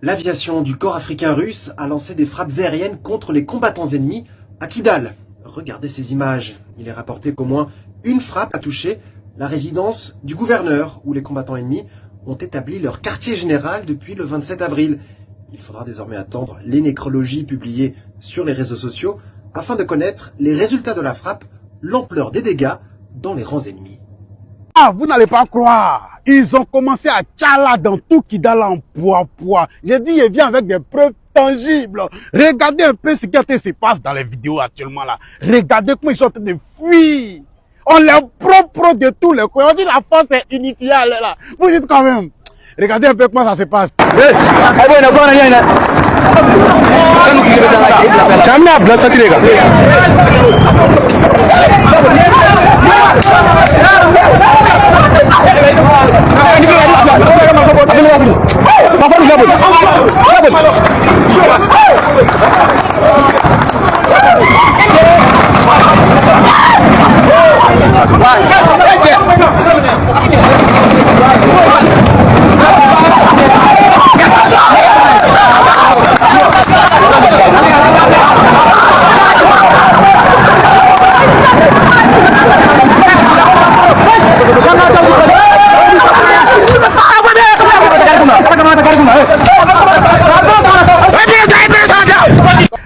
L'aviation du corps africain russe a lancé des frappes aériennes contre les combattants ennemis à Kidal. Regardez ces images. Il est rapporté qu'au moins une frappe a touché la résidence du gouverneur, où les combattants ennemis ont établi leur quartier général depuis le 27 avril. Il faudra désormais attendre les nécrologies publiées sur les réseaux sociaux afin de connaître les résultats de la frappe, l'ampleur des dégâts dans les rangs ennemis. Ah, vous n'allez pas croire. Ils ont commencé à tchala dans tout Kidal en poids. J'ai dit, il vient avec des preuves tangibles. Regardez un peu ce qui se passe dans les vidéos actuellement là. Regardez comment ils sont en train de fuir. On les propre de tous les coins. On dit la force est initiale là. Vous dites quand même. Regardez un peu comment ça se passe.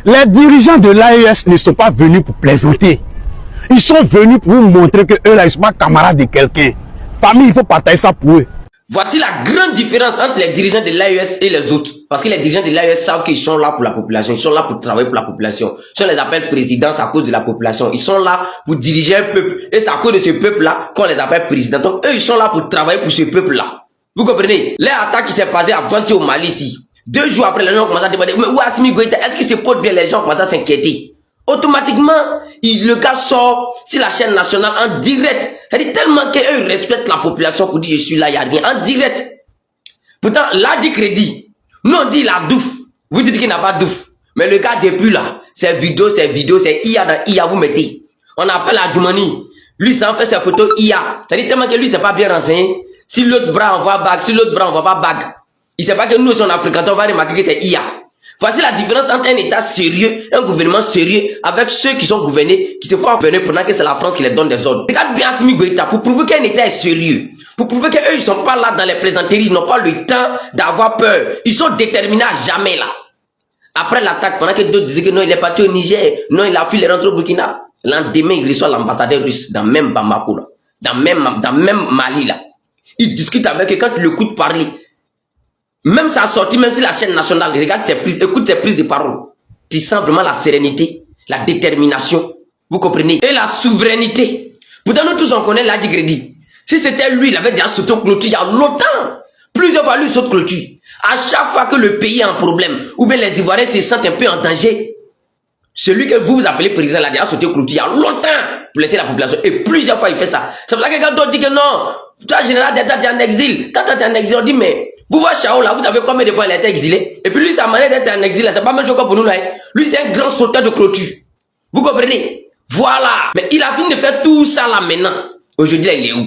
Les dirigeants de l'AES ne sont pas venus pour plaisanter. Ils sont venus pour vous montrer que eux là, ils sont pas camarades de quelqu'un. Famille, il faut partager ça pour eux. Voici la grande différence entre les dirigeants de l'AES et les autres. Parce que les dirigeants de l'AES savent qu'ils sont là pour la population. Ils sont là pour travailler pour la population. Si on les appelle présidents, c'est à cause de la population. Ils sont là pour diriger un peuple. Et c'est à cause de ce peuple-là qu'on les appelle présidents. Donc eux, ils sont là pour travailler pour ce peuple-là. Vous comprenez? L'attaque qui s'est passée avant-hier au Mali ici. 2 jours après, les gens ont commencé à demander, mais où Assimi Goïta? Est-ce qu'il se porte bien? Les gens commencent à s'inquiéter. Automatiquement, le gars sort sur la chaîne nationale en direct. Elle dit tellement qu'eux ils respectent la population pour dire je suis là, il n'y a rien. En direct. Pourtant, là dit crédit. Nous on dit la douf. Vous dites qu'il n'a pas douf. Mais le gars depuis là, c'est vidéo, c'est IA dans IA, vous mettez. On appelle Adjoumani. Lui, ça en fait ses photos IA. Ça dit tellement que lui, c'est pas bien renseigné. Si l'autre bras envoie bague, si l'autre bras envoie pas bague. Il ne sait pas que nous, en Afrique, on va remarquer que c'est IA. Voici la différence entre un État sérieux, un gouvernement sérieux, avec ceux qui sont gouvernés, qui se font gouverner pendant que c'est la France qui les donne des ordres. Regarde bien Assimi Goïta, pour prouver qu'un État est sérieux, pour prouver qu'eux, ils sont pas là dans les plaisanteries, ils n'ont pas le temps d'avoir peur. Ils sont déterminés à jamais là. Après l'attaque, pendant que d'autres disaient que non, il est parti au Niger, non, il a fui les rentrer au Burkina. L'endemain, il reçoit l'ambassadeur russe dans même Bamako, là, dans même Mali là. Il discute avec eux quand tu l'écoutes parler. Même sa sortie, même si la chaîne nationale, regarde tes prises, écoute tes prises de parole. Tu sens vraiment la sérénité, la détermination. Vous comprenez? Et la souveraineté. Pourtant, nous tous, on connaît l'Adi Crédit. Si c'était lui, il avait déjà sauté au clôture il y a longtemps. Plusieurs fois, lui saute clôture. À chaque fois que le pays a un problème, ou bien les Ivoiriens se sentent un peu en danger, celui que vous appelez président, il a déjà sauté au clôture il y a longtemps pour laisser la population. Et plusieurs fois, il fait ça. C'est pour ça que quand on dit que non, toi, général d'État, tu es en exil. Quand tu es en exil, on dit, mais vous voyez Chao là, vous savez combien de fois il a été exilé? Et puis lui, sa manière d'être en exil, c'est pas même chose pour nous là. Lui, c'est un grand sauteur de clôture. Vous comprenez? Voilà. Mais il a fini de faire tout ça là maintenant. Aujourd'hui, il est où?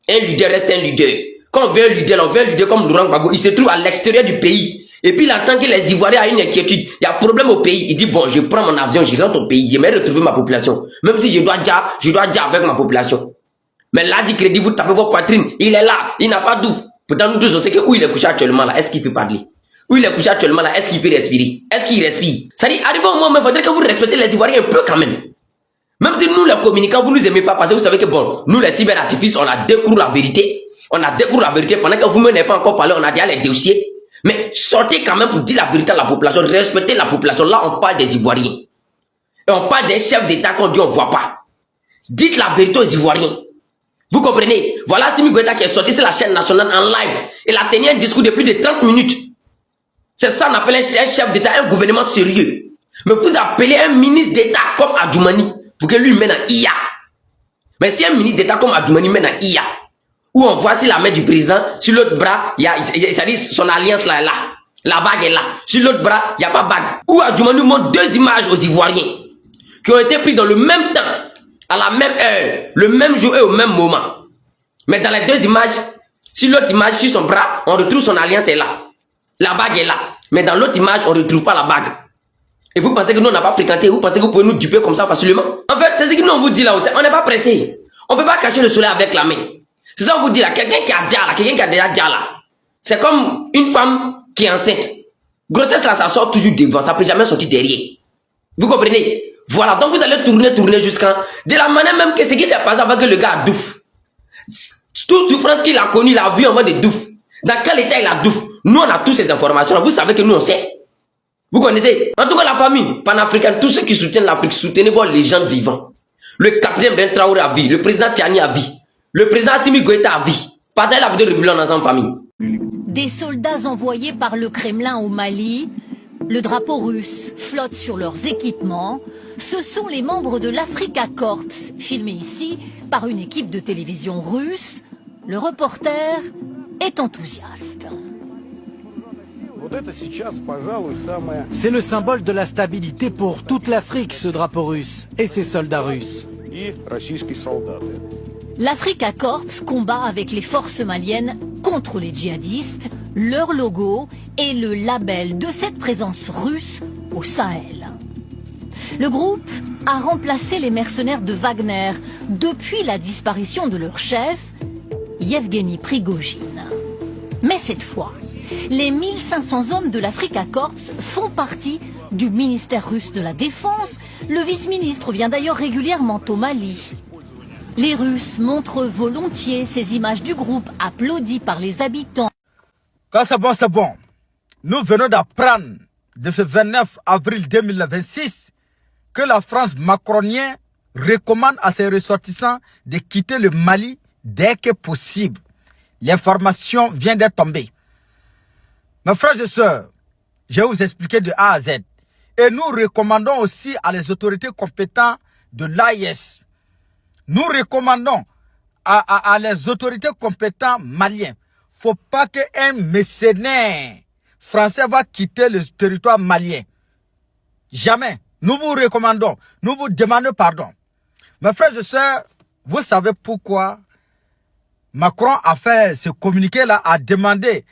Un leader reste un leader. Quand on veut un leader comme Laurent Gbagbo, il se trouve à l'extérieur du pays. Et puis il attend que les Ivoiriens aient une inquiétude. Il y a problème au pays. Il dit, bon, je prends mon avion, je rentre au pays, je vais retrouver ma population. Même si je dois dire avec ma population. Mais là, dit crédit, vous tapez vos poitrines. Il est là, il n'a pas d'ouf. Pourtant, nous tous, on sait que où il est couché actuellement là, est-ce qu'il peut parler? Où il est couché actuellement là, est-ce qu'il peut respirer? Est-ce qu'il respire? Ça dit, arrivé au moment où il faudrait que vous respectez les Ivoiriens un peu quand même. Même si nous, les communicants, vous nous aimez pas, parce que vous savez que bon, nous, les cyberartifices, on a découvert la vérité. On a découvert la vérité. Pendant que vous-même n'avez pas encore parlé, on a déjà les dossiers. Mais sortez quand même pour dire la vérité à la population, respectez la population. Là, on parle des Ivoiriens. Et on parle des chefs d'État qu'on dit on voit pas. Dites la vérité aux Ivoiriens. Vous comprenez? Voilà Assimi Goïta qui est sorti sur la chaîne nationale en live. Il a tenu un discours de plus de 30 minutes. C'est ça qu'on appelle un chef d'État, un gouvernement sérieux. Mais vous appelez un ministre d'État comme Adjoumani pour que lui mène en IA. Mais si un ministre d'État comme Adjoumani mène en IA, où on voit si la main du président, sur l'autre bras, c'est-à-dire son alliance là est là. La bague est là. Sur l'autre bras, il n'y a pas bague. Où Adjoumani montre 2 images aux Ivoiriens qui ont été prises dans le même temps, à la même heure, le même jour et au même moment. Mais dans les 2 images, sur l'autre image, sur son bras, on retrouve son alliance est là. La bague est là. Mais dans l'autre image, on ne retrouve pas la bague. Et vous pensez que nous, on n'a pas fréquenté, vous pensez que vous pouvez nous duper comme ça facilement? En fait, c'est ce que nous, on vous dit là, on n'est pas pressé. On ne peut pas cacher le soleil avec la main. C'est ça qu'on vous dit là, quelqu'un qui a déjà là, quelqu'un qui a déjà là. C'est comme une femme qui est enceinte. Grossesse là, ça sort toujours devant, ça ne peut jamais sortir derrière. Vous comprenez? Voilà, donc vous allez tourner jusqu'à... De la manière même que ce qui s'est passé avant que le gars douffe. Toute souffrance qu'il a connue, il a vu en mode de douffe. Dans quel état il a douffe? Nous, on a toutes ces informations. Vous savez que nous, on sait. Vous connaissez? En tout cas, la famille panafricaine, tous ceux qui soutiennent l'Afrique, soutenez vos légendes vivants. Le capitaine Ben Traoré à vie, le président Tiani à vie, le président Assimi Goïta à vie. Partagez la vidéo régulièrement ensemble, famille. Des soldats envoyés par le Kremlin au Mali, le drapeau russe flotte sur leurs équipements. Ce sont les membres de l'Africa Corps, filmés ici par une équipe de télévision russe. Le reporter est enthousiaste. C'est le symbole de la stabilité pour toute l'Afrique, ce drapeau russe et ses soldats russes. L'Africa Corps combat avec les forces maliennes contre les djihadistes. Leur logo est le label de cette présence russe au Sahel. Le groupe a remplacé les mercenaires de Wagner depuis la disparition de leur chef, Yevgeny Prigojine. Mais cette fois, les 1500 hommes de l'Africa Corps font partie du ministère russe de la Défense. Le vice-ministre vient d'ailleurs régulièrement au Mali. Les Russes montrent volontiers ces images du groupe applaudi par les habitants. Quand c'est bon, c'est bon. Nous venons d'apprendre de ce 29 avril 2026 que la France macronienne recommande à ses ressortissants de quitter le Mali dès que possible. L'information vient d'être tombée. Mes frères et sœurs, je vais vous expliquer de A à Z. Et nous recommandons aussi à les autorités compétentes de l'AIS. Nous recommandons à les autorités compétentes maliennes. Faut pas qu'un mercenaire français va quitter le territoire malien. Jamais. Nous vous recommandons. Nous vous demandons pardon. Mes frères et sœurs, vous savez pourquoi Macron a fait ce communiqué-là, a demandé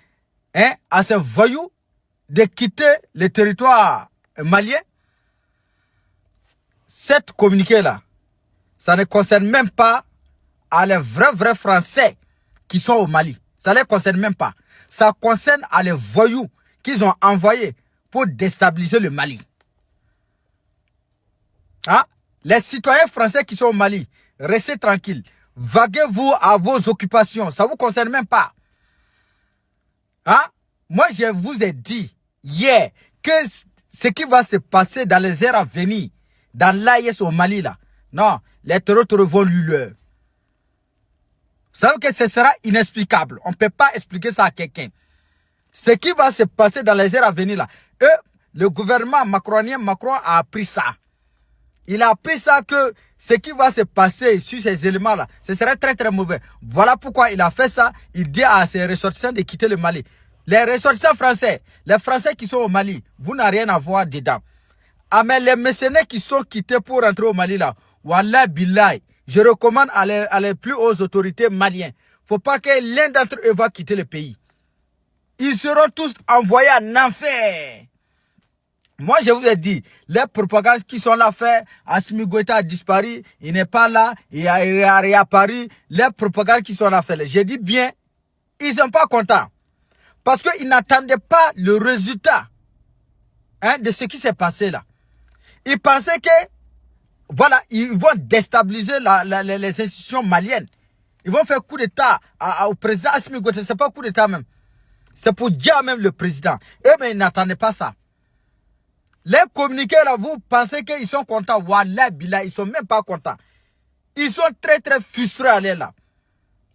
à ces voyous de quitter le territoire malien? Cette communiqué-là, ça ne concerne même pas à les vrais Français qui sont au Mali. Ça ne les concerne même pas. Ça concerne à les voyous qu'ils ont envoyés pour déstabiliser le Mali. Ah, les citoyens français qui sont au Mali, restez tranquilles. Vaguez-vous à vos occupations. Ça ne vous concerne même pas. Ah, moi, je vous ai dit hier que ce qui va se passer dans les heures à venir, dans l'AIS au Mali, là, non, les terroristes vont lui. Vous savez que ce sera inexplicable. On ne peut pas expliquer ça à quelqu'un. Ce qui va se passer dans les heures à venir, là, le gouvernement macronien, Macron a appris ça. Il a appris ça que ce qui va se passer sur ces éléments-là, ce serait très mauvais. Voilà pourquoi il a fait ça. Il dit à ses ressortissants de quitter le Mali. Les ressortissants français, les Français qui sont au Mali, vous n'avez rien à voir dedans. Ah mais les mercenaires qui sont quittés pour rentrer au Mali là, wallah billahi, je recommande à les plus hautes autorités maliennes. Faut pas que l'un d'entre eux va quitter le pays. Ils seront tous envoyés en enfer. Moi, je vous ai dit, les propagandes qui sont là faites, Assimi Goïta a disparu, il n'est pas là, il a réapparu. Les propagandes qui sont là faites, j'ai dit bien, ils ne sont pas contents. Parce qu'ils n'attendaient pas le résultat de ce qui s'est passé là. Ils pensaient que, voilà, ils vont déstabiliser les institutions maliennes. Ils vont faire coup d'état au président Assimi Goïta. Ce n'est pas coup d'état même. C'est pour dire même le président. Mais ils n'attendaient pas ça. Les communiqués là, vous pensez qu'ils sont contents. Wallah billah, ils sont même pas contents. Ils sont très frustrés à l'aller là.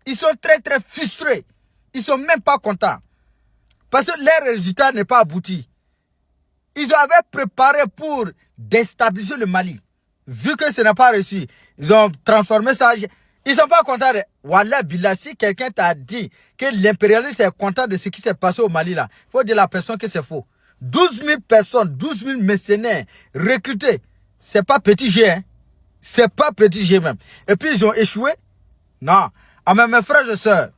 Ils sont très frustrés. Ils sont même pas contents. Parce que leur résultat n'est pas abouti. Ils avaient préparé pour déstabiliser le Mali. Vu que ce n'est pas réussi, ils ont transformé ça. Ils sont pas contents. Wallah billah, si quelqu'un t'a dit que l'impérialiste est content de ce qui s'est passé au Mali là, il faut dire à la personne que c'est faux. 12 000 personnes, 12 000 mercenaires recrutés. C'est pas petit G, hein. C'est pas petit G même. Et puis ils ont échoué. Non. Ah mais mes frères et sœurs,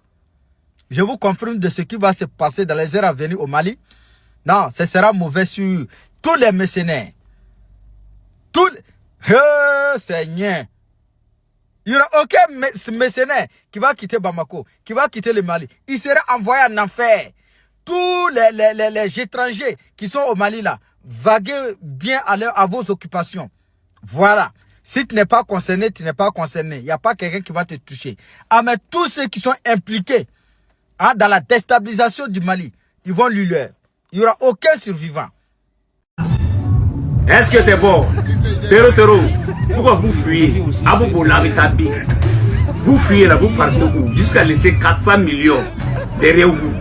je vous confirme de ce qui va se passer dans les heures à venir au Mali. Non, ce sera mauvais sur tous les mercenaires. Tous les... Seigneur. Il n'y aura aucun mercenaire qui va quitter Bamako, qui va quitter le Mali. Il sera envoyé en enfer. Tous les étrangers qui sont au Mali là, vaguez bien à vos occupations. Voilà. Si tu n'es pas concerné, tu n'es pas concerné. Il n'y a pas quelqu'un qui va te toucher. Ah, mais tous ceux qui sont impliqués dans la déstabilisation du Mali, ils vont lui leur. Il n'y aura aucun survivant. Est-ce que c'est bon? Tero, pourquoi vous fuyez? Vous fuyez là, vous partez où? Jusqu'à laisser 400 millions derrière vous.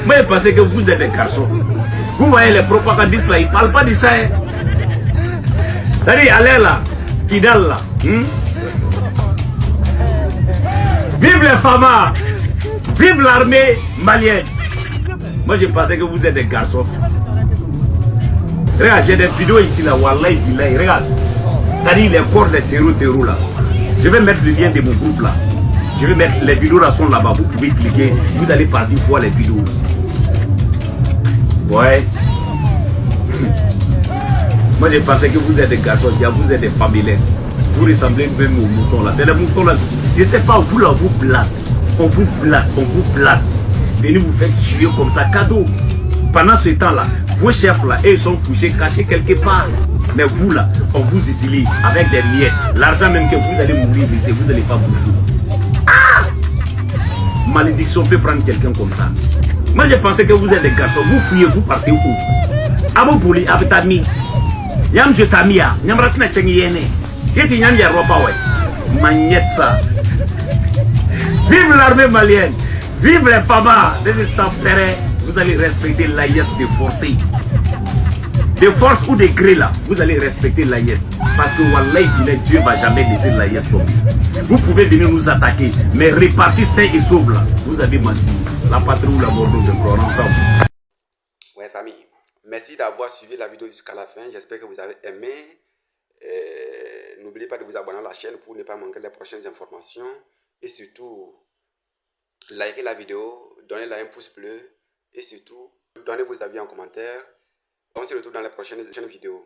Moi, je pensais que vous êtes des garçons. Vous voyez les propagandistes là, ils ne parlent pas de ça. Hein? C'est-à-dire, allez là, Kidal là. Vive les FAMA! Vive l'armée malienne! Moi, je pensais que vous êtes des garçons. Regarde, j'ai des vidéos ici là, Wallahi Billahi, regarde. C'est-à-dire les corps des terreaux là. Je vais mettre le lien de mon groupe là. Je vais mettre les vidéos là sont là-bas. Vous pouvez cliquer, vous allez partir voir les vidéos. Ouais. Moi je pensais que vous êtes des garçons, vous êtes des famillettes. Vous ressemblez même aux moutons là. C'est les moutons là. Je sais pas, vous là, on vous blague. On vous blague. Venez vous faire tuer comme ça, cadeau. Pendant ce temps-là, vos chefs là, ils sont couchés, cachés quelque part. Mais vous là, on vous utilise avec des miettes. L'argent même que vous allez mourir, vous n'allez pas bouffer. Ah! Malédiction peut prendre quelqu'un comme ça. Moi je pensais que vous êtes des garçons. Vous fuyez, vous partez où? Abouboli, Abitami. Yam je tamia. Nyamratna chengiene. Yeti nyam ya roba ouais. Magnetsa. Vive l'armée malienne. Vive les FAMA. Vous allez respecter l'AIS des forcés. De force ou de gré là, vous allez respecter l'AIS. Parce que Wallahi, Dieu ne va jamais laisser l'AIS tomber. Vous pouvez venir nous attaquer, mais répartir sain et sauve là. Vous avez menti. La patrie ou la mort de gloire ensemble. Ouais famille, merci d'avoir suivi la vidéo jusqu'à la fin. J'espère que vous avez aimé. N'oubliez pas de vous abonner à la chaîne pour ne pas manquer les prochaines informations. Et surtout, likez la vidéo, donnez-la un pouce bleu. Et surtout, donnez vos avis en commentaire. On se retrouve dans les prochaines vidéos.